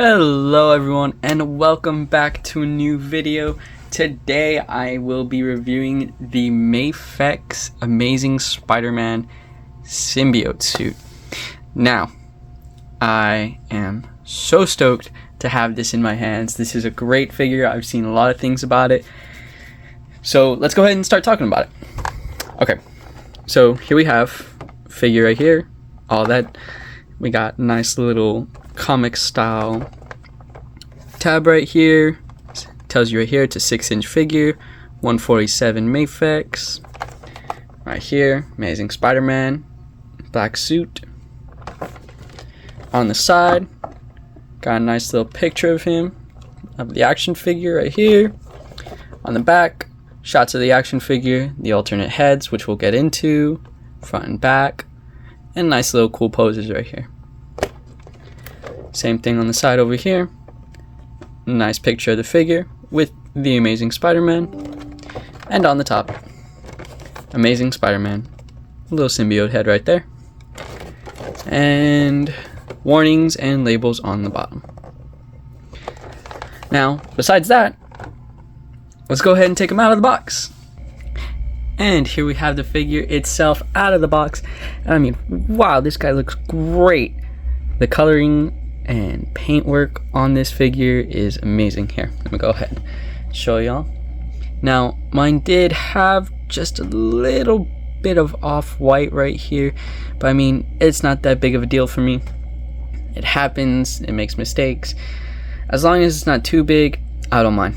Hello everyone and welcome back to a new video. Today I will be reviewing the Mafex Amazing Spider-Man symbiote suit. Now, I am so stoked to have this in my hands. This is a great figure. I've seen a lot of things about it. So let's go ahead and start talking about it. Okay, so here we have figure right here, all that. We got nice little comic style tab right here. Tells you right here it's a 6-inch figure, 147 Mafex. Right here, Amazing Spider-Man, black suit. On the side, got a nice little picture of him, of the action figure right here. On the back, shots of the action figure, the alternate heads, which we'll get into, front and back, and nice little cool poses right here. Same thing on the side over here. Nice picture of the figure with the Amazing Spider-Man. And on the top, Amazing Spider-Man. Little symbiote head right there. And warnings and labels on the bottom. Now, besides that, let's go ahead and take them out of the box. And here we have the figure itself out of the box. And I mean, wow, this guy looks great. The coloring and paintwork on this figure is amazing. Here, let me go ahead and show y'all. Now, mine did have just a little bit of off-white right here, but I mean, it's not that big of a deal for me. It happens, it makes mistakes. As long as it's not too big, I don't mind.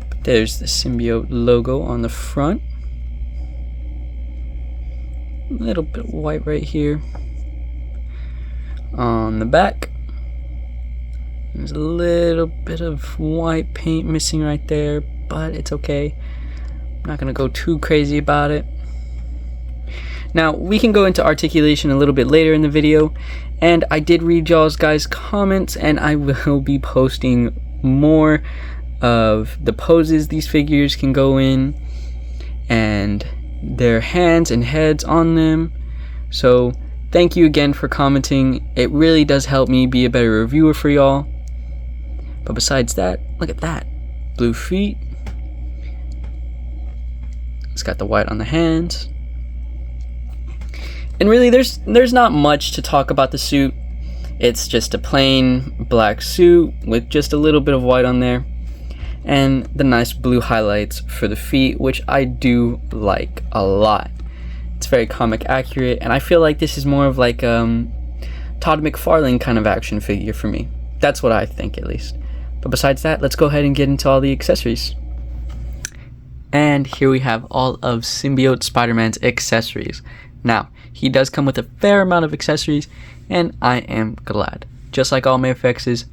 But there's the symbiote logo on the front. A little bit of white right here. On the back, there's a little bit of white paint missing right there, but it's okay. I'm not gonna go too crazy about it. Now, we can go into articulation a little bit later in the video, and I did read y'all's guys' comments, and I will be posting more of the poses these figures can go in and their hands and heads on them. So thank you again for commenting. It really does help me be a better reviewer for y'all. But besides that, look at that. Blue feet. It's got the white on the hands. And really, there's not much to talk about the suit. It's just a plain black suit with just a little bit of white on there. And the nice blue highlights for the feet, which I do like a lot. It's very comic accurate, and I feel like this is more of like Todd McFarlane kind of action figure for me. That's what I think, at least. But besides that, let's go ahead and get into all the accessories. And here we have all of Symbiote Spider-Man's accessories. Now, he does come with a fair amount of accessories, and I am glad. Just like all Mafexes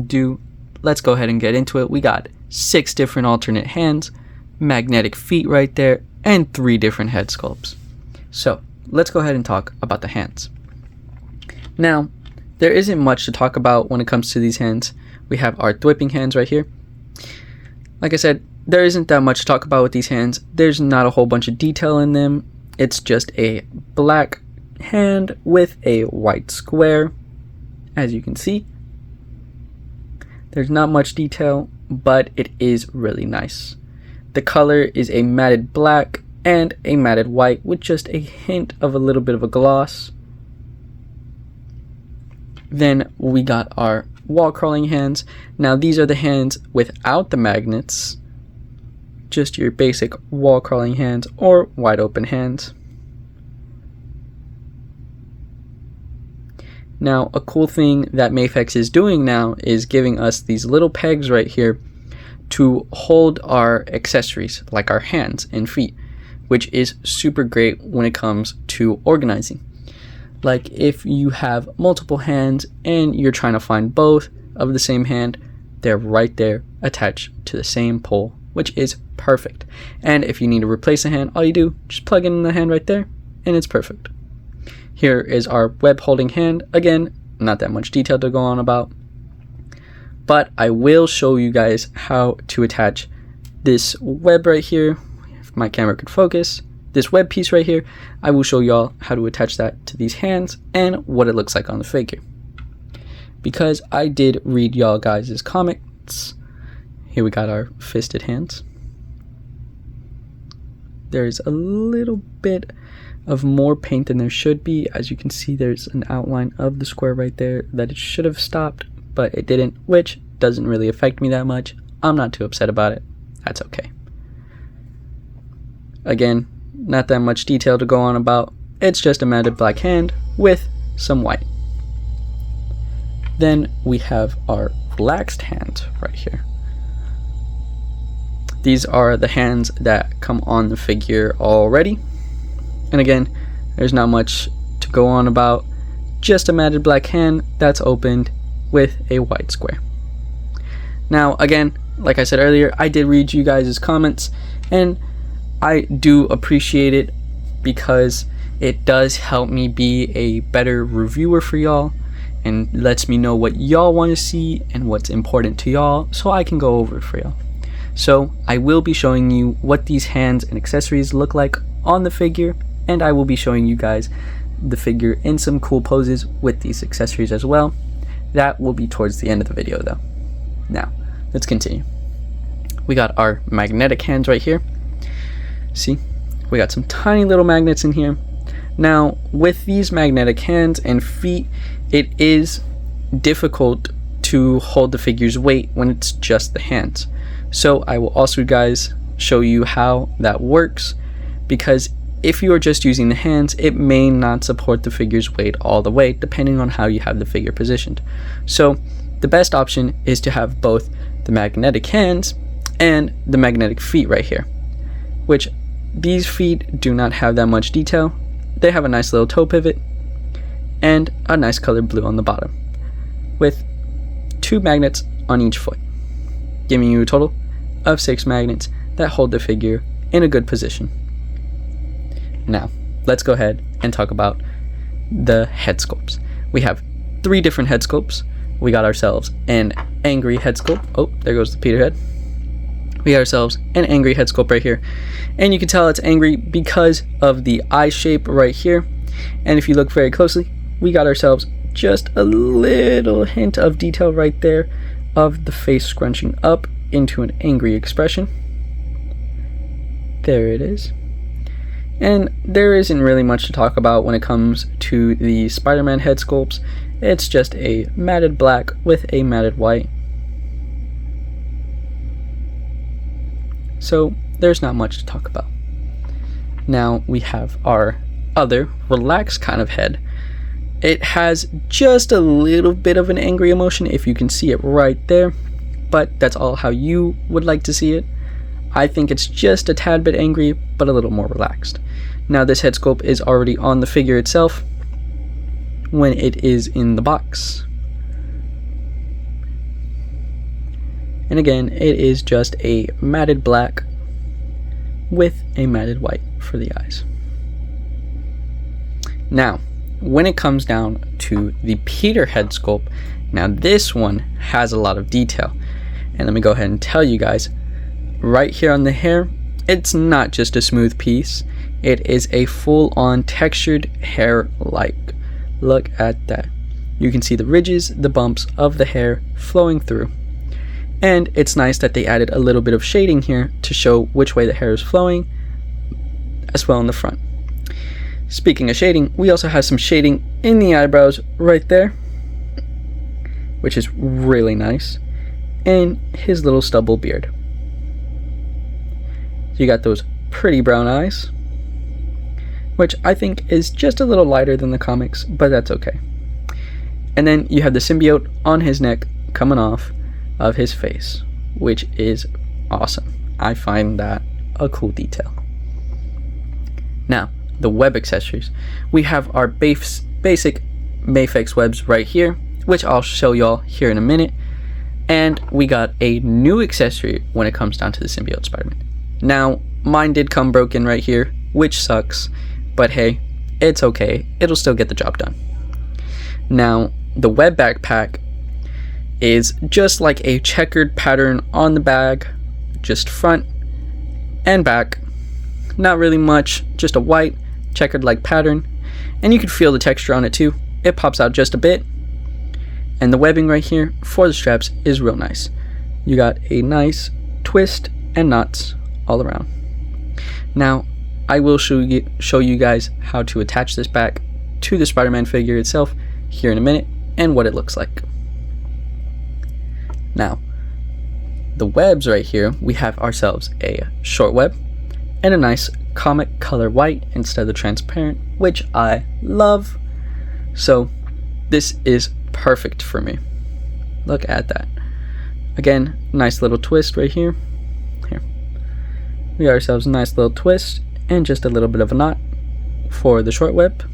do, let's go ahead and get into it. We got 6 different alternate hands, magnetic feet right there, and 3 different head sculpts. So let's go ahead and talk about the hands. Now, there isn't much to talk about when it comes to these hands. We have our whipping hands right here. Like I said, there isn't that much to talk about with these hands. There's not a whole bunch of detail in them. It's just a black hand with a white square, as you can see. There's not much detail, but it is really nice. The color is a matted black and a matted white with just a hint of a little bit of a gloss. Then we got our wall crawling hands. Now these are the hands without the magnets, just your basic wall crawling hands or wide open hands. Now, a cool thing that Mafex is doing now is giving us these little pegs right here to hold our accessories, like our hands and feet, which is super great when it comes to organizing. Like if you have multiple hands and you're trying to find both of the same hand, they're right there attached to the same pole, which is perfect. And if you need to replace a hand, all you do, just plug in the hand right there, and it's perfect. Here is our web holding hand. Again, not that much detail to go on about, but I will show you guys how to attach this web right here. If my camera could focus, this web piece right here, I will show y'all how to attach that to these hands and what it looks like on the figure. because I did read y'all guys' comments. Here we got our fisted hands. There's a little bit of more paint than there should be. As you can see, there's an outline of the square right there that it should have stopped, but it didn't, which doesn't really affect me that much. I'm not too upset about it. That's okay. Again, not that much detail to go on about. It's just a matted black hand with some white. Then we have our relaxed hand right here. These are the hands that come on the figure already. And again, there's not much to go on about. Just a matted black hand that's opened with a white square. Now, again, like I said earlier, I did read you guys' comments, and I do appreciate it because it does help me be a better reviewer for y'all and lets me know what y'all want to see and what's important to y'all, so I can go over it for y'all. So I will be showing you what these hands and accessories look like on the figure, and I will be showing you guys the figure in some cool poses with these accessories as well. That will be towards the end of the video though. Now, let's continue. We got our magnetic hands right here. See, we got some tiny little magnets in here. Now, with these magnetic hands and feet, it is difficult to hold the figure's weight when it's just the hands. So I will also guys show you how that works, because if you are just using the hands, it may not support the figure's weight all the way depending on how you have the figure positioned. So the best option is to have both the magnetic hands and the magnetic feet right here, which these feet do not have that much detail. They have a nice little toe pivot and a nice colored blue on the bottom with 2 magnets on each foot, giving you a total of 6 magnets that hold the figure in a good position. Now, let's go ahead and talk about the head sculpts. We have 3 different head sculpts. We got ourselves an angry head sculpt. Oh, there goes the Peter head. We got ourselves an angry head sculpt right here. And you can tell it's angry because of the eye shape right here. And if you look very closely, we got ourselves just a little hint of detail right there of the face scrunching up into an angry expression. There it is. And there isn't really much to talk about when it comes to the Spider-Man head sculpts. It's just a matted black with a matted white. So there's not much to talk about. Now we have our other relaxed kind of head. It has just a little bit of an angry emotion, if you can see it right there, but that's all how you would like to see it. I think it's just a tad bit angry, but a little more relaxed. Now this head sculpt is already on the figure itself when it is in the box. And again, it is just a matted black with a matted white for the eyes. Now, when it comes down to the Peter head sculpt, now this one has a lot of detail. And let me go ahead and tell you guys, right here on the hair, it's not just a smooth piece. It is a full-on textured hair-like. Look at that. You can see the ridges, the bumps of the hair flowing through. And it's nice that they added a little bit of shading here to show which way the hair is flowing, as well in the front. Speaking of shading, we also have some shading in the eyebrows right there, which is really nice, and his little stubble beard. So you got those pretty brown eyes, which I think is just a little lighter than the comics, but that's okay. And then you have the symbiote on his neck coming off of his face, which is awesome. I find that a cool detail. Now, the web accessories. We have our basic Mafex webs right here, which I'll show y'all here in a minute. And we got a new accessory when it comes down to the symbiote Spider-Man. Now, mine did come broken right here, which sucks, but hey, it's okay. It'll still get the job done. Now, the web backpack is just like a checkered pattern on the bag, just front and back. Not really much, just a white checkered like pattern, and you can feel the texture on it too. It pops out just a bit, And the webbing right here for the straps is real nice. You got a nice twist and knots all around. Now, I will show you guys how to attach this back to the Spider-Man figure itself here in a minute and what it looks like. Now, the webs right here, we have ourselves a short web and a nice comic color white instead of the transparent, which I love. So this is perfect for me. Look at that. Again, nice little twist right here. Here. We got ourselves a nice little twist and just a little bit of a knot for the short web.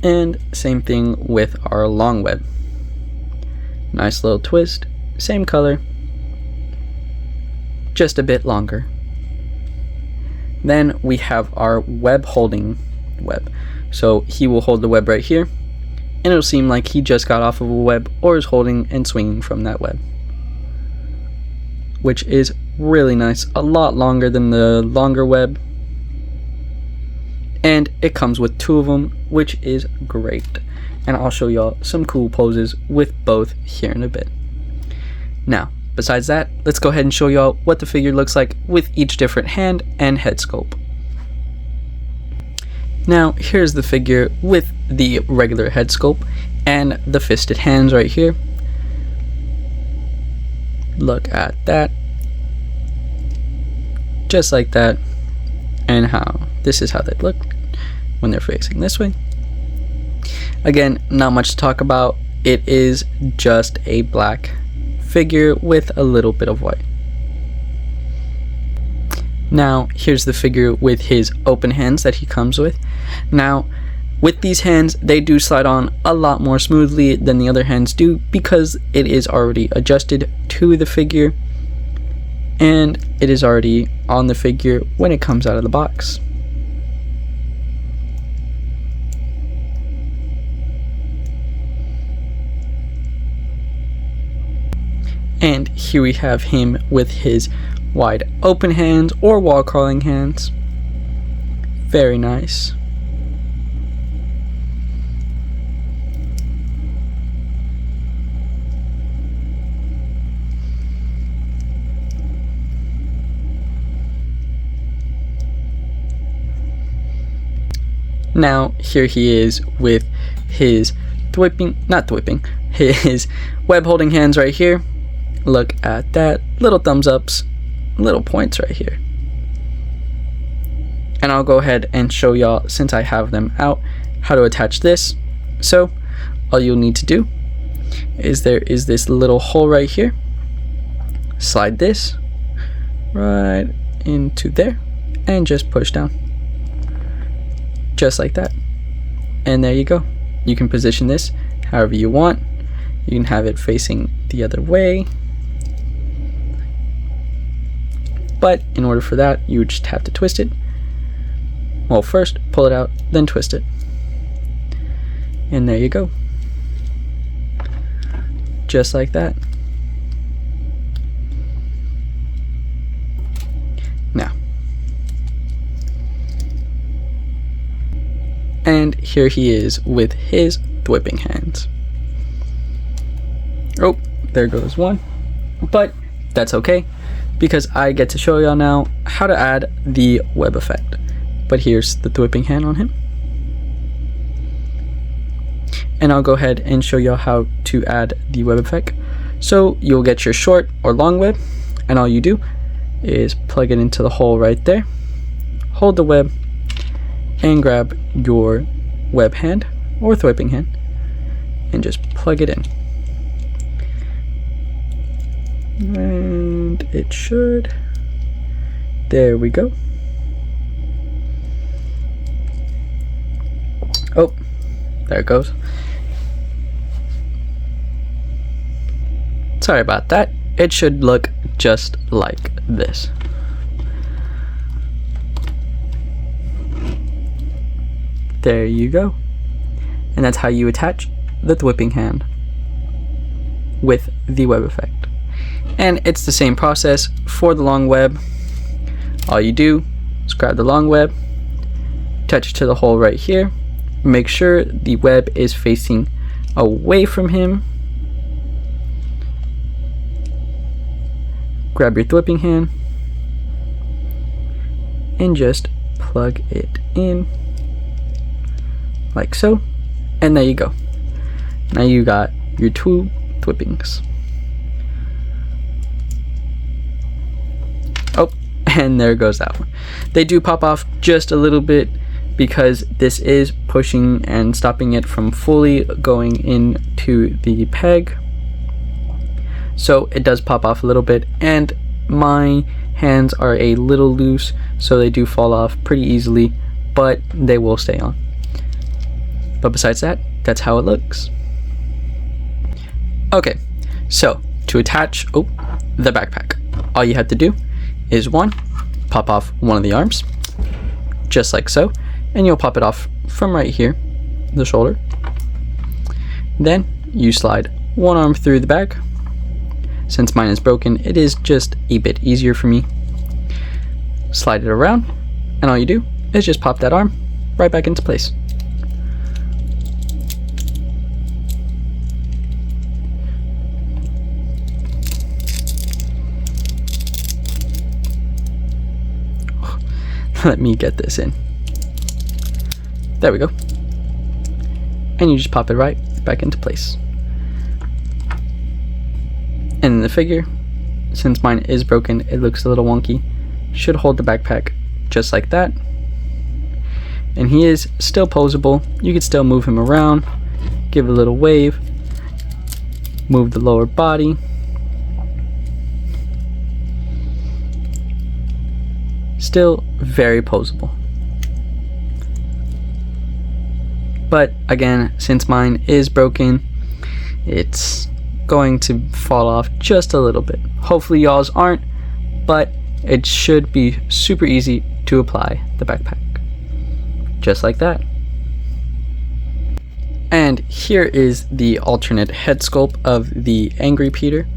And same thing with our long web. Nice little twist, same color, just a bit longer. Then we have our web holding web. So he will hold the web right here, and it'll seem like he just got off of a web or is holding and swinging from that web, which is really nice. A lot longer than the longer web, and it comes with 2 of them, which is great. And I'll show y'all some cool poses with both here in a bit. Now, besides that, let's go ahead and show y'all what the figure looks like with each different hand and head sculpt. Now, here's the figure with the regular head sculpt and the fisted hands right here. Look at that. Just like that. And how this is how they look when they're facing this way. Again, not much to talk about. It is just a black figure with a little bit of white. Now, here's the figure with his open hands that he comes with. Now, with these hands, they do slide on a lot more smoothly than the other hands do because it is already adjusted to the figure and it is already on the figure when it comes out of the box. And here we have him with his wide open hands or wall crawling hands. Very nice. Now here he is with his his web holding hands right here. Look at that, little thumbs ups, little points right here. And I'll go ahead and show y'all, since I have them out, how to attach this. So all you'll need to do is there is this little hole right here. Slide this right into there and just push down. Just like that. And there you go. You can position this however you want. You can have it facing the other way. But in order for that, you would just have to twist it. Well, first pull it out, then twist it. And there you go. Just like that. Now. And here he is with his whipping hands. Oh, there goes one. But that's okay, because I get to show y'all now how to add the web effect. But here's the whipping hand on him. And I'll go ahead and show y'all how to add the web effect. So you'll get your short or long web, and all you do is plug it into the hole right there, hold the web, and grab your web hand or whipping hand and just plug it in. And it should. There we go. Oh, there it goes. Sorry about that. It should look just like this. There you go. And that's how you attach the whipping hand with the web effect. And it's the same process for the long web. All you do is grab the long web, attach it to the hole right here, make sure the web is facing away from him. Grab your whipping hand and just plug it in like so, and there you go. Now you got your 2 whippings. Oh, and there goes that one. They do pop off just a little bit because this is pushing and stopping it from fully going into the peg. So it does pop off a little bit, and my hands are a little loose, so they do fall off pretty easily, but they will stay on. But besides that, that's how it looks. Okay, so to attach the backpack, all you have to do is 1, pop off one of the arms, just like so, and you'll pop it off from right here, the shoulder. Then you slide one arm through the bag. Since mine is broken, it is just a bit easier for me. Slide it around, and all you do is just pop that arm right back into place. Let me get this in. There we go. And you just pop it right back into place. And in the figure, since mine is broken, it looks a little wonky. Should hold the backpack just like that. And he is still posable. You could still move him around, give a little wave, move the lower body. Still very posable. But again, since mine is broken, it's going to fall off just a little bit. Hopefully y'all's aren't, but it should be super easy to apply the backpack. Just like that. And here is the alternate head sculpt of the Angry Peter.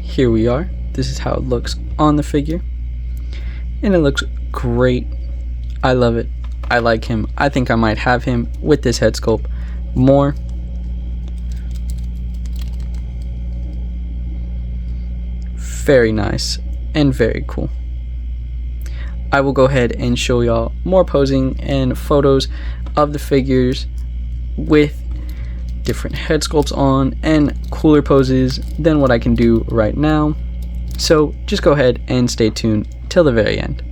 Here we are. This is how it looks on the figure. And it looks great. I love it. I like him. I think I might have him with this head sculpt more. Very nice and very cool. I will go ahead and show y'all more posing and photos of the figures with different head sculpts on and cooler poses than what I can do right now. So just go ahead and stay tuned till the very end.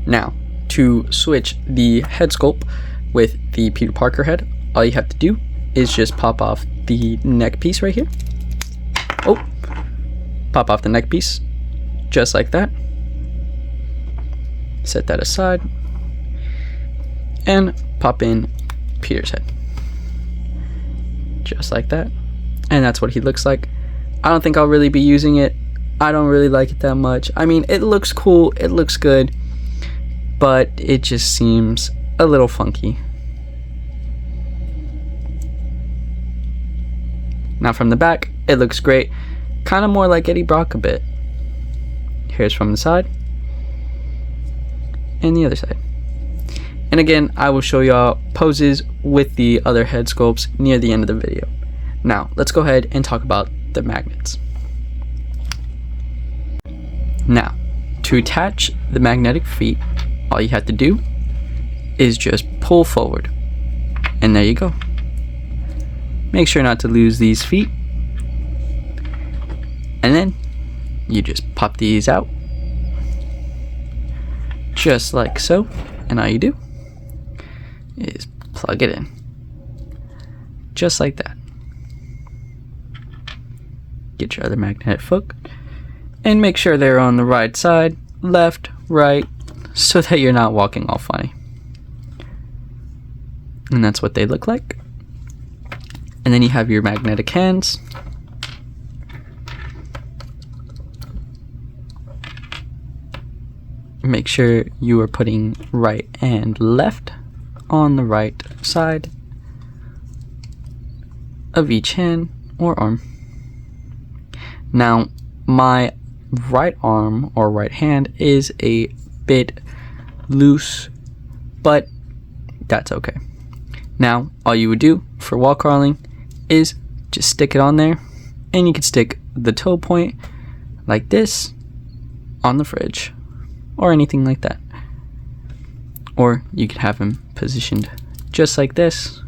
Now, to switch the head sculpt with the Peter Parker head, all you have to do is just pop off the neck piece right here. Pop off the neck piece, just like that. Set that aside, and pop in Peter's head, just like that. And that's what he looks like. I don't think I'll really be using it. I don't really like it that much. I mean, it looks cool, it looks good, but it just seems a little funky. Now from the back, it looks great. Kind of more like Eddie Brock a bit. Here's from the side. And the other side. And again, I will show y'all poses with the other head sculpts near the end of the video. Now, let's go ahead and talk about the magnets. Now, to attach the magnetic feet, all you have to do is just pull forward. And there you go. Make sure not to lose these feet. And then you just pop these out. Just like so. And all you do is plug it in. Just like that. Get your other magnetic foot. And make sure they're on the right side, left, right, so that you're not walking all funny. And that's what they look like. And then you have your magnetic hands. Make sure you are putting right and left on the right side of each hand or arm. Now, my right arm or right hand is a bit loose, but that's okay. Now, all you would do for wall crawling is just stick it on there, and you could stick the toe point like this on the fridge or anything like that. Or you could have him positioned just like this,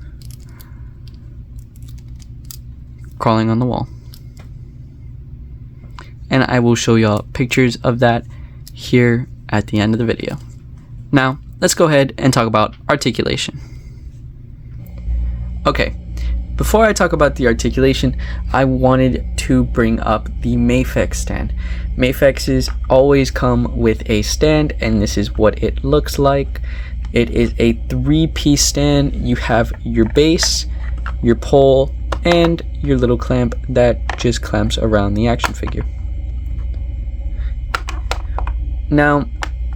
crawling on the wall. And I will show y'all pictures of that here at the end of the video. Now, let's go ahead and talk about articulation. Okay, before I talk about the articulation, I wanted to bring up the Mafex stand. Mafexes always come with a stand, and this is what it looks like. It is a 3-piece stand. You have your base, your pole, and your little clamp that just clamps around the action figure. Now,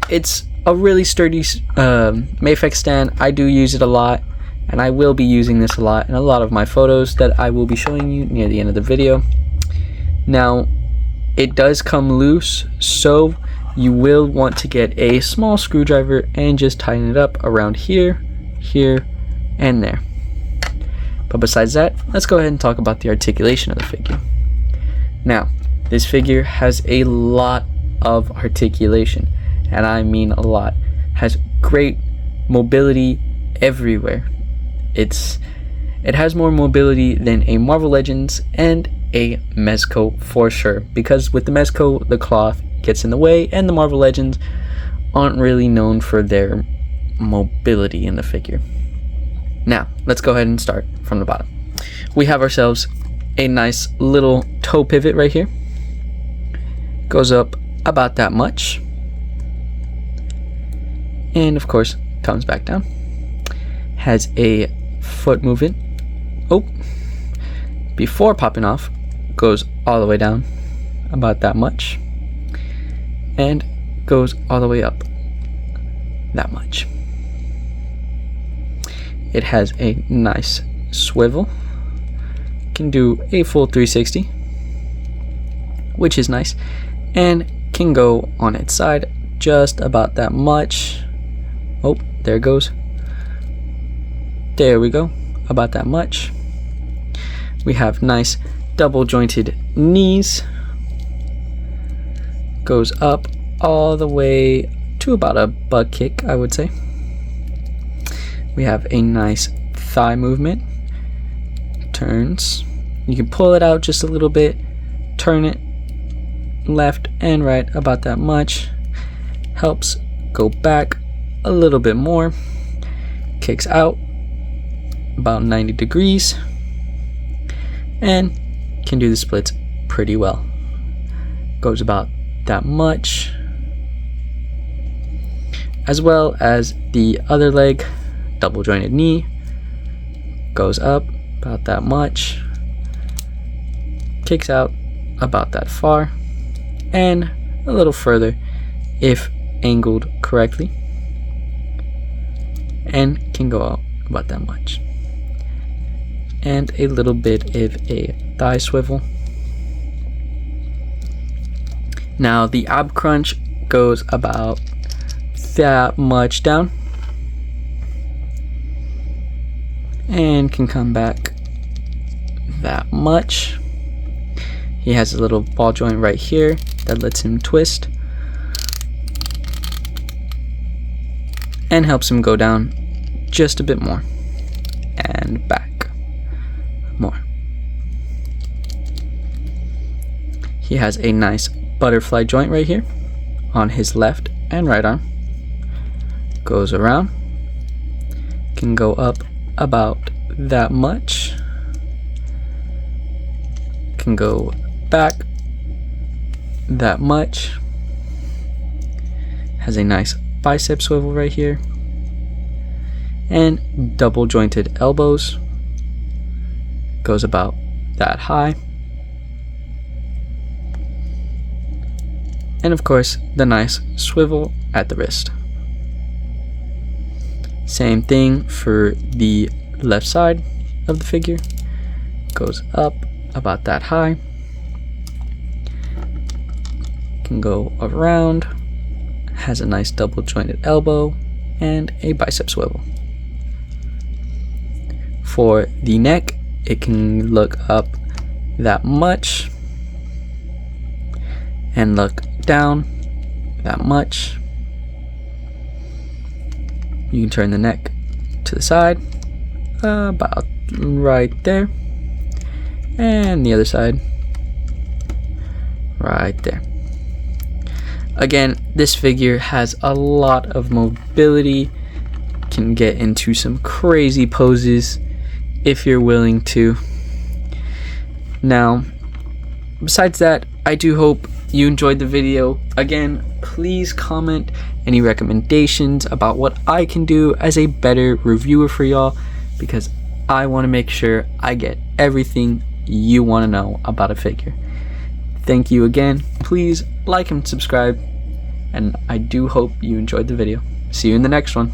it's a really sturdy Mafex stand. I do use it a lot, and I will be using this a lot in a lot of my photos that I will be showing you near the end of the video. Now, it does come loose, so you will want to get a small screwdriver and just tighten it up around here, here, and there. But besides that, let's go ahead and talk about the articulation of the figure. Now, this figure has a lot of articulation, and I mean a lot. Has great mobility everywhere. It has more mobility than a Marvel Legends and a Mezco for sure, because with the Mezco the cloth gets in the way, and the Marvel Legends aren't really known for their mobility in the figure. Now, let's go ahead and start from the bottom. We have ourselves a nice little toe pivot right here. Goes up about that much. And of course, comes back down. Has a foot movement. Oh, before popping off, goes all the way down about that much. And goes all the way up that much. It has a nice swivel. Can do a full 360, which is nice, and can go on its side just about that much. Oh, there it goes. There we go, about that much. We have nice double jointed knees. Goes up all the way to about a butt kick, I would say. We have a nice thigh movement. Turns. You can pull it out just a little bit, turn it left and right about that much. Helps go back a little bit more. Kicks out about 90 degrees and can do the splits pretty well. Goes about that much, as well as the other leg, double jointed knee, goes up about that much, kicks out about that far, and a little further if angled correctly, and can go out about that much. And a little bit of a thigh swivel. Now the ab crunch goes about that much down and can come back that much. He has a little ball joint right here that lets him twist and helps him go down just a bit more and back more. He has a nice butterfly joint right here on his left and right arm. Goes around, can go up about that much, can go back that much. Has a nice bicep swivel right here, and double jointed elbows. Goes about that high. And of course, the nice swivel at the wrist. Same thing for the left side of the figure. Goes up about that high. Can go around. Has a nice double jointed elbow and a bicep swivel. For the neck, it can look up that much and look down that much. You can turn the neck to the side, about right there, and the other side right there. Again, this figure has a lot of mobility, can get into some crazy poses if you're willing to. Now, besides that, I do hope you enjoyed the video. Again, please comment any recommendations about what I can do as a better reviewer for y'all, because I want to make sure I get everything you want to know about a figure. Thank you again. Please like and subscribe, and I do hope you enjoyed the video. See you in the next one.